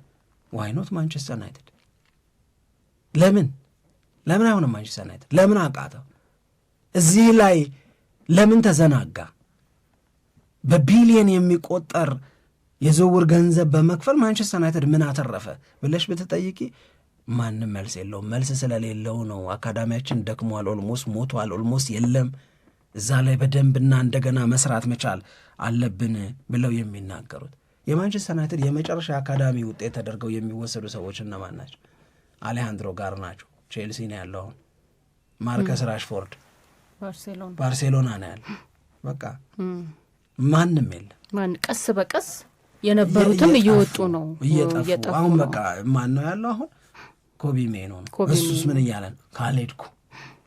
ዋይኖት ማንቸስተር ዩናይትድ? ለምን አይሆንም? ማንቸስተር ዩናይትድ ለምን አቃተው? እዚህ ላይ ለምን ተዘናጋ? በቢሊየን የሚቆጠር የዝውውር ገንዘብ በመክፈል ማንቸስተር ዩናይትድ ምን አተረፈ ብለሽ ብትጠይቂ ማንም መልስ የለውም። መልስ ስለሌለው ነው። አካዳሚያችን ደክሟል፣ ኦልሞስት ሞቷል፣ ኦልሞስት የለም፣ እዛ ላይ በደንብና እንደገና መስራት መቻል አለብን ብለው የሚናገሩት የማንቸስተር ዩናይትድ የመጨረሻ አካዳሚ ውጤት ተደርገው የሚወሰዱ ሰዎች እነማን ናቸው? አሌሃንድሮ ጋርናቾ ቼልሲ ነው ያለው አሁን። ማርከስ ራሽፎርድ ባርሴሎና ነው ያለው። በቃ ማንም የለም። ቀስ በቀስ የነበሩትም እየወጡ ነው እየጠፉ። አሁን በቃ ማን ነው ያለው አሁን? ኮቢ ሜኖ ነው። እሱስ ምን እያለ ነው? ካልሄድኩ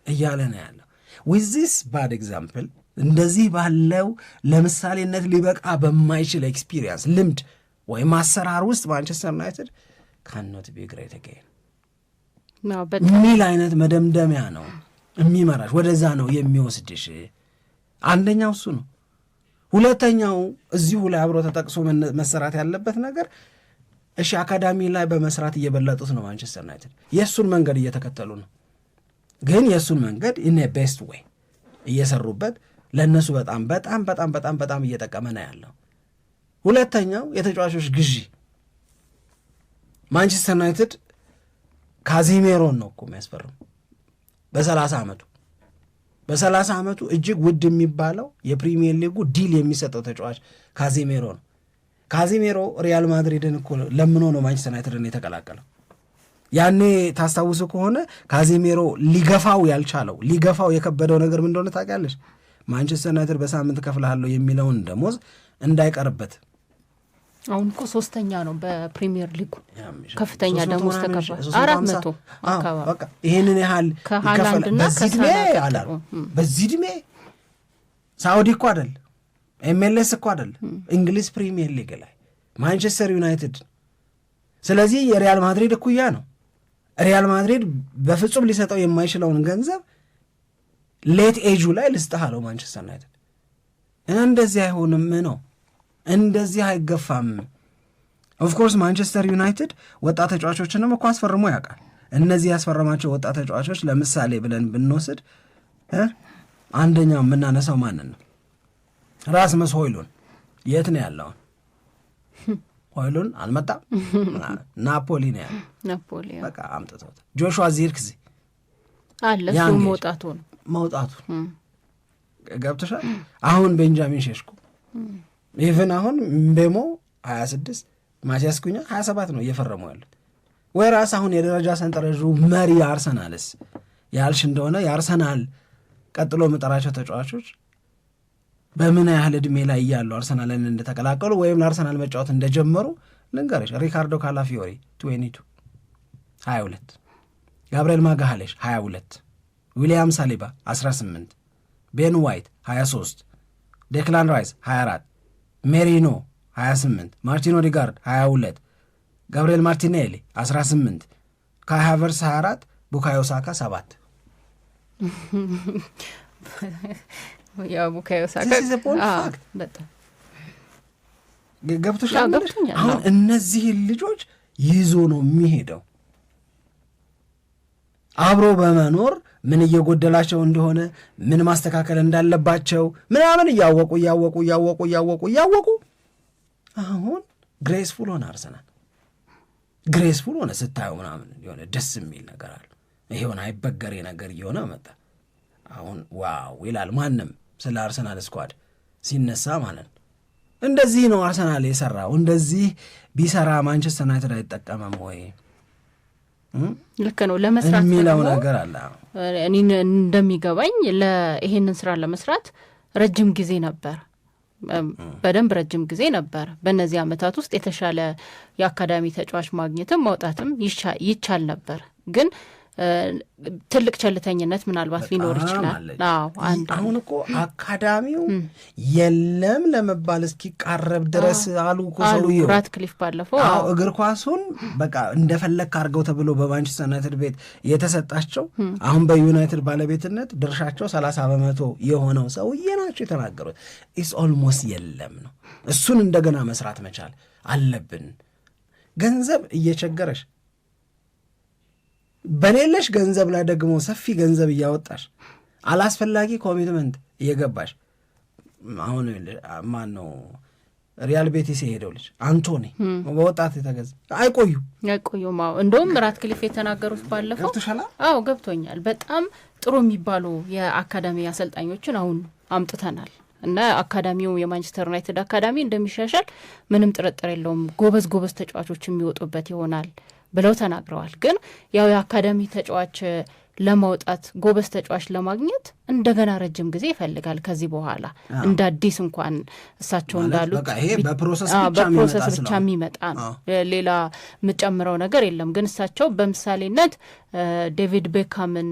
እያለ ነው ያለው። ዊዚስ ባድ ኤግዛምፕል እንደዚህ ባለው ለምሳሌነት ሊበቃ በማይችል ኤክስፒሪየንስ ልምድ ወይም አሰራር ውስጥ ማንቸስተር ዩናይትድ ካኖት ቢ ግሬት አጌን ሚል አይነት መደምደሚያ ነው የሚመራሽ፣ ወደዛ ነው የሚወስድሽ። አንደኛው እሱ ነው። ሁለተኛው እዚሁ ላይ አብሮ ተጠቅሶ መሰራት ያለበት ነገር እሺ፣ አካዳሚ ላይ በመስራት እየበለጡት ነው ማንቸስተር ዩናይትድ። የእሱን መንገድ እየተከተሉ ነው፣ ግን የእሱን መንገድ ኢን ቤስት ዌይ እየሰሩበት ለእነሱ በጣም በጣም በጣም በጣም በጣም እየጠቀመ ነው ያለው። ሁለተኛው የተጫዋቾች ግዢ። ማንቸስተር ዩናይትድ ካዚሜሮን ነው እኮ የሚያስፈርም በ30 ዓመቱ እጅግ ውድ የሚባለው የፕሪሚየር ሊጉ ዲል የሚሰጠው ተጫዋች ካዚሜሮ ነው። ካዚሜሮ ሪያል ማድሪድን እኮ ለምኖ ነው ማንቸስተር ዩናይትድን የተቀላቀለው። ያኔ ታስታውሱ ከሆነ ካዚሜሮ ሊገፋው የከበደው ነገር ምን እንደሆነ ታውቂያለሽ? ማንቸስተር ዩናይትድ በሳምንት ከፍልሃለሁ የሚለውን ደሞዝ እንዳይቀርበት አሁን እኮ 3ኛ ነው በፕሪሚየር ሊጉ ከፍተኛ ደሞዝ ተከፋይ 400 አካባቢ በቃ ይሄንን ያህል ከሃላንድና ከሳላ በዚህ ዕድሜ ሳውዲ እኮ አይደል MLS እኮ አይደል እንግሊዝ ፕሪሚየር ሊግ ላይ ማንቸስተር ዩናይትድ። ስለዚህ የሪያል ማድሪድ እኩያ ነው። ሪያል ማድሪድ በፍጹም ሊሰጠው የማይችለውን ገንዘብ ሌት ኤጁ ላይ ልስጥህ አለው ማንቸስተር ዩናይትድ። እንደዚህ አይሆንም ነው፣ እንደዚህ አይገፋም። ኦፍኮርስ ማንቸስተር ዩናይትድ ወጣት ተጫዋቾችንም እኮ አስፈርሞ ያውቃል። እነዚህ ያስፈረማቸው ወጣት ተጫዋቾች ለምሳሌ ብለን ብንወስድ አንደኛው የምናነሳው ማንን ነው? ራስመስ ሆይሉን። የት ነው ያለውን? ሆይሉን አልመጣም፣ ናፖሊ ነው ያለው። ናፖሊ በቃ አምጥተውት። ጆሹዋ ዚርክዚ አለ እሱ መውጣቱ ገብቶሻል። አሁን ቤንጃሚን ሼሽኮ ኢቭን አሁን ምቤሞ 26 ማቲያስ ኩኛ 27 ነው እየፈረሙ ያሉት። ወይ ራስ አሁን የደረጃ ሰንጠረዡ መሪ አርሰናልስ ያልሽ እንደሆነ የአርሰናል ቀጥሎ መጠራቸው ተጫዋቾች በምን ያህል ዕድሜ ላይ እያሉ አርሰናልን እንደተቀላቀሉ ወይም ለአርሰናል መጫወት እንደጀመሩ ልንገርሽ። ሪካርዶ ካላፊዮሪ 22፣ ጋብርኤል ማጋሃሌሽ 22፣ ዊሊያም ሳሊባ 18፣ ቤን ዋይት 23፣ ዴክላን ራይስ 24፣ ሜሪኖ 28፣ ማርቲን ኦዴጋርድ 22፣ ጋብርኤል ማርቲኔሊ 18፣ ካይ ሃቨርትዝ 24፣ ቡካዮ ሳካ 7። ያው ቡካዮ ሳካ ገብቶሻል። አሁን እነዚህ ልጆች ይዞ ነው የሚሄደው። አብሮ በመኖር ምን እየጎደላቸው እንደሆነ ምን ማስተካከል እንዳለባቸው ምናምን እያወቁ አሁን ግሬስፉል ሆነ አርሰናል። ግሬስፉል ሆነ ስታየው ምናምን የሆነ ደስ የሚል ነገር አለ። ይሄውን አይበገሬ ነገር እየሆነ መጣ። አሁን ዋው ይላል ማንም ስለ አርሰናል ስኳድ ሲነሳ ማለት ነው። እንደዚህ ነው አርሰናል የሰራው። እንደዚህ ቢሰራ ማንቸስተር ዩናይትድ አይጠቀምም ወይ? ልክ ነው ለመስራት የሚለው ነገር አለ። እኔ እንደሚገባኝ ይሄንን ስራ ለመስራት ረጅም ጊዜ ነበር፣ በደንብ ረጅም ጊዜ ነበር። በእነዚህ ዓመታት ውስጥ የተሻለ የአካዳሚ ተጫዋች ማግኘትም ማውጣትም ይቻል ነበር። ግን ትልቅ ቸልተኝነት ምናልባት ሊኖር ይችላል። አሁን እኮ አካዳሚው የለም ለመባል እስኪቃረብ ድረስ አሉ እኮ ሰውዬው ራትክሊፍ ባለፈው እግር ኳሱን በቃ እንደፈለግ አድርገው ተብሎ በማንቸስተር ዩናይትድ ቤት የተሰጣቸው አሁን በዩናይትድ ባለቤትነት ድርሻቸው 30% የሆነው ሰውዬ ናቸው የተናገሩት። ኢስ ኦልሞስት የለም ነው። እሱን እንደገና መስራት መቻል አለብን። ገንዘብ እየቸገረሽ በሌለሽ ገንዘብ ላይ ደግሞ ሰፊ ገንዘብ እያወጣሽ አላስፈላጊ ኮሚትመንት እየገባሽ አሁን ማን ነው ሪያል ቤቲስ የሄደው ልጅ አንቶኒ በወጣት የተገዛ አይቆዩም። እንደውም ራትክሊፍ የተናገሩት ባለፈው ገብቶኛል። በጣም ጥሩ የሚባሉ የአካዳሚ አሰልጣኞችን አሁን አምጥተናል እና አካዳሚው የማንቸስተር ዩናይትድ አካዳሚ እንደሚሻሻል ምንም ጥርጥር የለውም። ጎበዝ ተጫዋቾች የሚወጡበት ይሆናል ብለው ተናግረዋል። ግን ያው የአካዳሚ ተጫዋች ለማውጣት ጎበዝ ተጫዋች ለማግኘት እንደገና ረጅም ጊዜ ይፈልጋል። ከዚህ በኋላ እንደ አዲስ እንኳን እሳቸው እንዳሉት በፕሮሰስ ብቻ የሚመጣ ነው። ሌላ የምጨምረው ነገር የለም። ግን እሳቸው በምሳሌነት ዴቪድ ቤካምን፣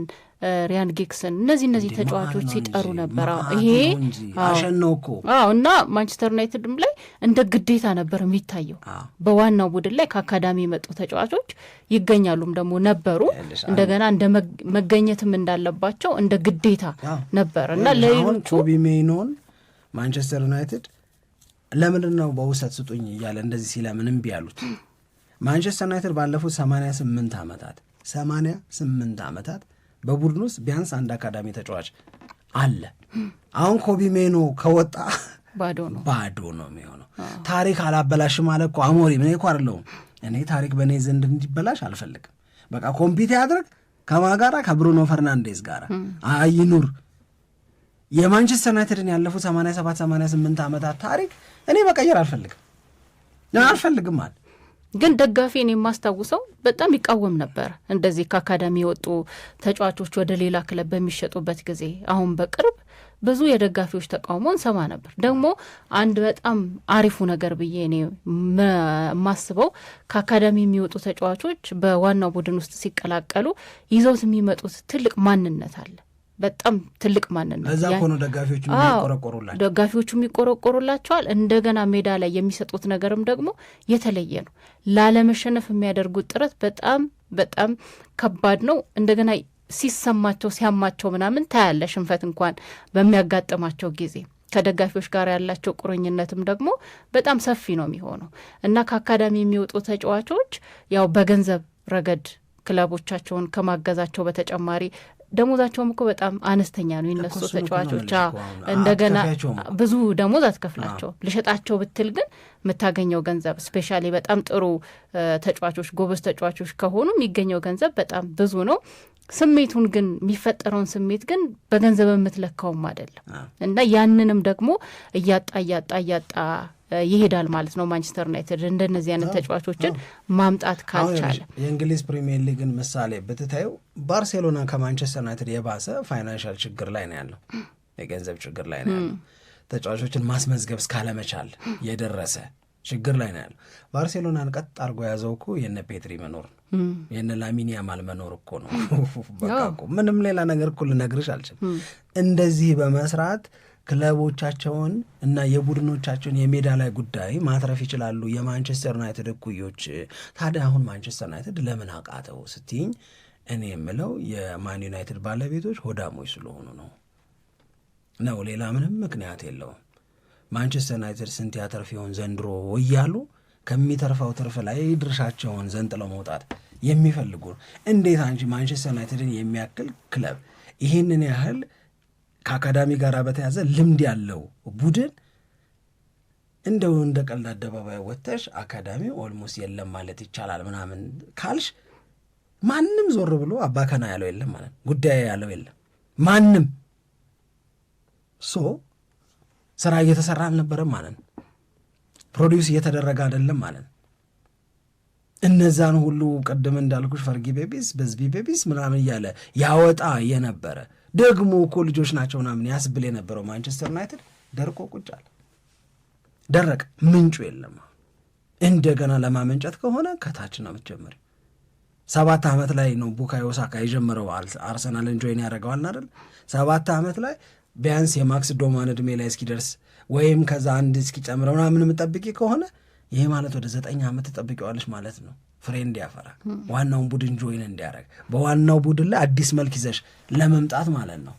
ሪያን ጊግስን እነዚህ ተጫዋቾች ሲጠሩ ነበር። ይሄ እና ማንቸስተር ዩናይትድም ላይ እንደ ግዴታ ነበር የሚታየው። በዋናው ቡድን ላይ ከአካዳሚ የመጡ ተጫዋቾች ይገኛሉም ደግሞ ነበሩ። እንደገና እንደ መገኘትም እንዳለባቸው እንደ ግዴታ ነበር እና ለሌሎቹ ኮቢ ሜይኖን ማንቸስተር ዩናይትድ ለምንድን ነው በውሰት ስጡኝ እያለ እንደዚህ ሲለምን እምቢ ያሉት? ማንቸስተር ዩናይትድ ባለፉት 88 ዓመታት በቡድን ውስጥ ቢያንስ አንድ አካዳሚ ተጫዋች አለ። አሁን ኮቢ ሜኖ ከወጣ ባዶ ነው የሚሆነው። ታሪክ አላበላሽም ማለት እኮ አሞሪም እኔ እኮ አይደለሁም። እኔ ታሪክ በእኔ ዘንድ እንዲበላሽ አልፈልግም። በቃ ኮምፒት ያድርግ ከማጋራ ከብሩኖ ፈርናንዴዝ ጋር አይኑር። የማንቸስተር ዩናይትድን ያለፉት 87-88 ዓመታት ታሪክ እኔ መቀየር አልፈልግም አለ። ግን ደጋፊን የማስታውሰው በጣም ይቃወም ነበር እንደዚህ ከአካዳሚ የወጡ ተጫዋቾች ወደ ሌላ ክለብ በሚሸጡበት ጊዜ። አሁን በቅርብ ብዙ የደጋፊዎች ተቃውሞ እንሰማ ነበር። ደግሞ አንድ በጣም አሪፉ ነገር ብዬ እኔ ማስበው ከአካዳሚ የሚወጡ ተጫዋቾች በዋናው ቡድን ውስጥ ሲቀላቀሉ ይዘውት የሚመጡት ትልቅ ማንነት አለ። በጣም ትልቅ ማንነት እዛ ሆኖ ደጋፊዎቹ የሚቆረቆሩላቸዋል። እንደገና ሜዳ ላይ የሚሰጡት ነገርም ደግሞ የተለየ ነው። ላለመሸነፍ የሚያደርጉት ጥረት በጣም በጣም ከባድ ነው። እንደገና ሲሰማቸው ሲያማቸው ምናምን ታያለ። ሽንፈት እንኳን በሚያጋጥማቸው ጊዜ ከደጋፊዎች ጋር ያላቸው ቁርኝነትም ደግሞ በጣም ሰፊ ነው የሚሆነው እና ከአካዳሚ የሚወጡ ተጫዋቾች ያው በገንዘብ ረገድ ክለቦቻቸውን ከማገዛቸው በተጨማሪ ደሞዛቸውም እኮ በጣም አነስተኛ ነው። የነሱ ተጫዋቾች እንደገና ብዙ ደሞዝ አትከፍላቸው። ልሸጣቸው ብትል ግን የምታገኘው ገንዘብ ስፔሻሊ በጣም ጥሩ ተጫዋቾች ጎበዝ ተጫዋቾች ከሆኑ የሚገኘው ገንዘብ በጣም ብዙ ነው። ስሜቱን ግን የሚፈጠረውን ስሜት ግን በገንዘብ የምትለካውም አይደለም እና ያንንም ደግሞ እያጣ ይሄዳል ማለት ነው። ማንቸስተር ዩናይትድ እንደነዚህ አይነት ተጫዋቾችን ማምጣት ካልቻለ የእንግሊዝ ፕሪሚየር ሊግን ምሳሌ ብትታዩ ባርሴሎና ከማንቸስተር ዩናይትድ የባሰ ፋይናንሻል ችግር ላይ ነው ያለው፣ የገንዘብ ችግር ላይ ነው ያለው። ተጫዋቾችን ማስመዝገብ እስካለመቻል የደረሰ ችግር ላይ ነው ያለው። ባርሴሎናን ቀጥ አድርጎ ያዘው እኮ የነ ፔድሪ መኖር ነው፣ የነ ላሚን ያማል መኖር እኮ ነው። በቃ እኮ ምንም ሌላ ነገር እኮ ልነግርሽ አልችልም። እንደዚህ በመስራት ክለቦቻቸውን እና የቡድኖቻቸውን የሜዳ ላይ ጉዳይ ማትረፍ ይችላሉ የማንቸስተር ዩናይትድ እኩዮች። ታዲያ አሁን ማንቸስተር ዩናይትድ ለምን አቃተው ስትይኝ እኔ የምለው የማን ዩናይትድ ባለቤቶች ሆዳሞች ስለሆኑ ነው። ሌላ ምንም ምክንያት የለውም። ማንቸስተር ዩናይትድ ስንት ያተርፍ ይሆን ዘንድሮ እያሉ ከሚተርፈው ትርፍ ላይ ድርሻቸውን ዘንጥለው መውጣት የሚፈልጉ ነው። እንዴት አንቺ ማንቸስተር ዩናይትድን የሚያክል ክለብ ይህንን ያህል ከአካዳሚ ጋር በተያዘ ልምድ ያለው ቡድን እንደው እንደ ቀልድ አደባባይ ወጥተሽ አካዳሚ ኦልሞስት የለም ማለት ይቻላል ምናምን ካልሽ ማንም ዞር ብሎ አባከና ያለው የለም ማለት ጉዳይ ያለው የለም ማንም ስራ እየተሰራ አልነበረም ማለት ነው። ፕሮዲውስ እየተደረገ አይደለም ማለት ነው። እነዛን ሁሉ ቀደም እንዳልኩሽ ፈርጊ ቤቢስ በዝቢ ቤቢስ ምናምን እያለ ያወጣ የነበረ ደግሞ እኮ ልጆች ናቸው ምናምን ያስብል የነበረው ማንቸስተር ዩናይትድ ደርቆ ቁጭ አለ። ደረቅ ምንጩ የለም። እንደገና ለማመንጨት ከሆነ ከታች ነው የምትጀምሪው። 7 ዓመት ላይ ነው ቡካዮ ሳካ የጀመረው አርሰናልን ጆይን ያደረገዋል አይደል? 7 ዓመት ላይ ቢያንስ የማክስ ዶማን ዕድሜ ላይ እስኪደርስ ወይም ከዛ አንድ እስኪጨምረው ምናምን የምጠብቂ ከሆነ ይሄ ማለት ወደ 9 ዓመት ትጠብቂዋለሽ ማለት ነው። ፍሬ እንዲያፈራ ዋናውን ቡድን ጆይን እንዲያደርግ በዋናው ቡድን ላይ አዲስ መልክ ይዘሽ ለመምጣት ማለት ነው።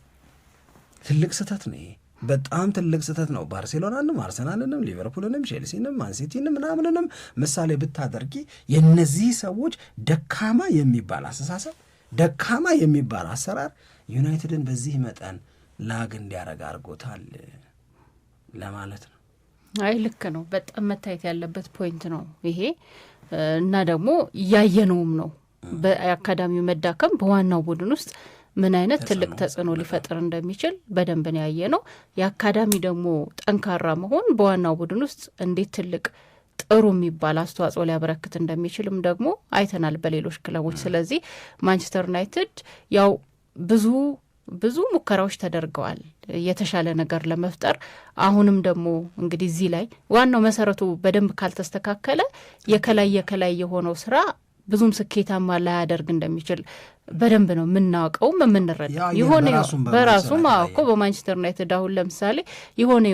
ትልቅ ስህተት ነው ይሄ፣ በጣም ትልቅ ስህተት ነው። ባርሴሎናንም አርሰናልንም ሊቨርፑልንም ቼልሲንም ማንሲቲንም ምናምንንም ምሳሌ ብታደርጊ የነዚህ ሰዎች ደካማ የሚባል አስተሳሰብ፣ ደካማ የሚባል አሰራር ዩናይትድን በዚህ መጠን ላግ እንዲያረግ አድርጎታል ለማለት ነው። አይ ልክ ነው። በጣም መታየት ያለበት ፖይንት ነው ይሄ እና ደግሞ እያየነውም ነው። በአካዳሚው መዳከም በዋናው ቡድን ውስጥ ምን አይነት ትልቅ ተጽዕኖ ሊፈጥር እንደሚችል በደንብ ነው ያየነው። የአካዳሚ ደግሞ ጠንካራ መሆን በዋናው ቡድን ውስጥ እንዴት ትልቅ ጥሩ የሚባል አስተዋጽኦ ሊያበረክት እንደሚችልም ደግሞ አይተናል በሌሎች ክለቦች። ስለዚህ ማንቸስተር ዩናይትድ ያው ብዙ ሙከራዎች ተደርገዋል የተሻለ ነገር ለመፍጠር። አሁንም ደግሞ እንግዲህ እዚህ ላይ ዋናው መሰረቱ በደንብ ካልተስተካከለ የከላይ የሆነው ስራ ብዙም ስኬታማ ላያደርግ እንደሚችል በደንብ ነው የምናውቀው የምንረዳው። የሆነ በራሱ እኮ በማንቸስተር ዩናይትድ አሁን ለምሳሌ የሆነ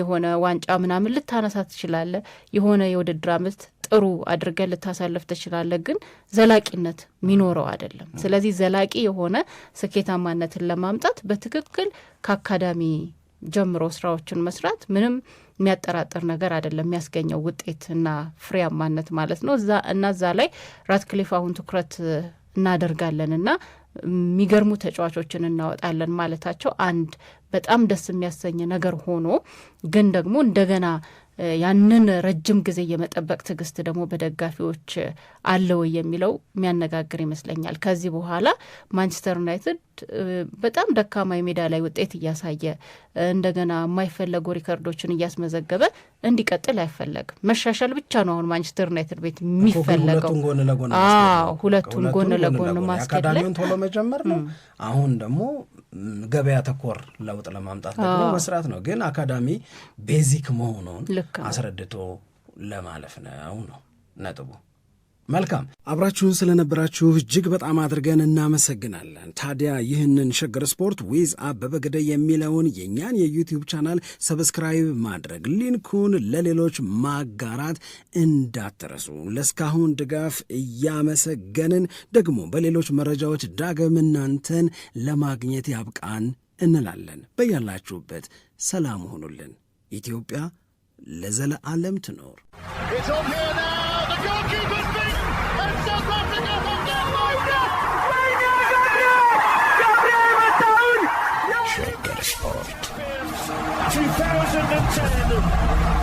ዋንጫ ምናምን ልታነሳ ትችላለ፣ የሆነ የውድድር ዓመት ጥሩ አድርገን ልታሳልፍ ትችላለ፣ ግን ዘላቂነት የሚኖረው አይደለም። ስለዚህ ዘላቂ የሆነ ስኬታማነትን ለማምጣት በትክክል ከአካዳሚ ጀምሮ ስራዎችን መስራት ምንም የሚያጠራጥር ነገር አይደለም፣ የሚያስገኘው ውጤት እና ፍሬያማነት ማለት ነው። እዛ ላይ ራትክሊፍ አሁን ትኩረት እናደርጋለን እና የሚገርሙ ተጫዋቾችን እናወጣለን ማለታቸው አንድ በጣም ደስ የሚያሰኝ ነገር ሆኖ ግን ደግሞ እንደገና ያንን ረጅም ጊዜ የመጠበቅ ትዕግስት ደግሞ በደጋፊዎች አለው የሚለው የሚያነጋግር ይመስለኛል። ከዚህ በኋላ ማንቸስተር ዩናይትድ በጣም ደካማ የሜዳ ላይ ውጤት እያሳየ እንደገና የማይፈለጉ ሪከርዶችን እያስመዘገበ እንዲቀጥል አይፈለግም። መሻሻል ብቻ ነው አሁን ማንቸስተር ዩናይትድ ቤት የሚፈለገው። ሁለቱን ጎን ለጎን ማስኬድ ላይ አካዳሚውን ቶሎ መጀመር ነው። አሁን ደግሞ ገበያ ተኮር ለውጥ ለማምጣት ደግሞ መስራት ነው። ግን አካዳሚ ቤዚክ መሆኑን አስረድቶ ለማለፍ ነው ነጥቡ። መልካም አብራችሁን ስለነበራችሁ እጅግ በጣም አድርገን እናመሰግናለን። ታዲያ ይህንን ሸገር ስፖርት ዊዝ አበበ ግደይ የሚለውን የእኛን የዩቲዩብ ቻናል ሰብስክራይብ ማድረግ፣ ሊንኩን ለሌሎች ማጋራት እንዳትረሱ። ለእስካሁን ድጋፍ እያመሰገንን ደግሞ በሌሎች መረጃዎች ዳግም እናንተን ለማግኘት ያብቃን እንላለን። በያላችሁበት ሰላም ሆኑልን። ኢትዮጵያ ለዘለዓለም ትኖር። Shaker Sport 2010